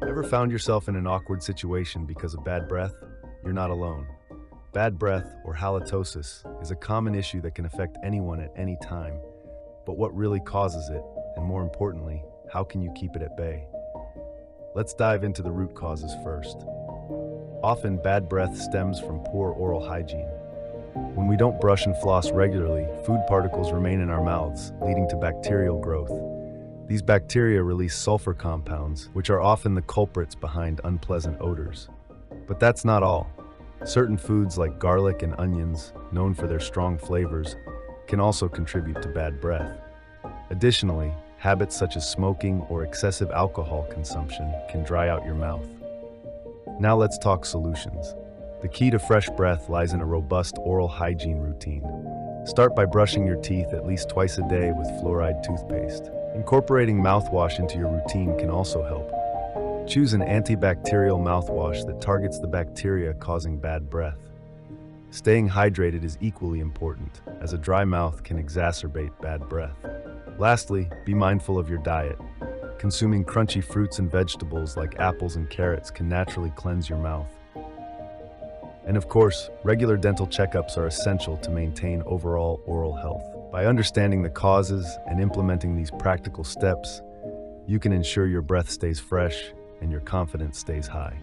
Ever found yourself in an awkward situation because of bad breath? You're not alone. Bad breath, or halitosis, is a common issue that can affect anyone at any time. But what really causes it, and more importantly, how can you keep it at bay? Let's dive into the root causes first. Often, bad breath stems from poor oral hygiene. When we don't brush and floss regularly, food particles remain in our mouths, leading to bacterial growth. These bacteria release sulfur compounds, which are often the culprits behind unpleasant odors. But that's not all. Certain foods like garlic and onions, known for their strong flavors, can also contribute to bad breath. Additionally, habits such as smoking or excessive alcohol consumption can dry out your mouth. Now let's talk solutions. The key to fresh breath lies in a robust oral hygiene routine. Start by brushing your teeth at least twice a day with fluoride toothpaste. Incorporating mouthwash into your routine can also help. Choose an antibacterial mouthwash that targets the bacteria causing bad breath. Staying hydrated is equally important, as a dry mouth can exacerbate bad breath. Lastly, be mindful of your diet. Consuming crunchy fruits and vegetables like apples and carrots can naturally cleanse your mouth. And of course, regular dental checkups are essential to maintain overall oral health. By understanding the causes and implementing these practical steps, you can ensure your breath stays fresh and your confidence stays high.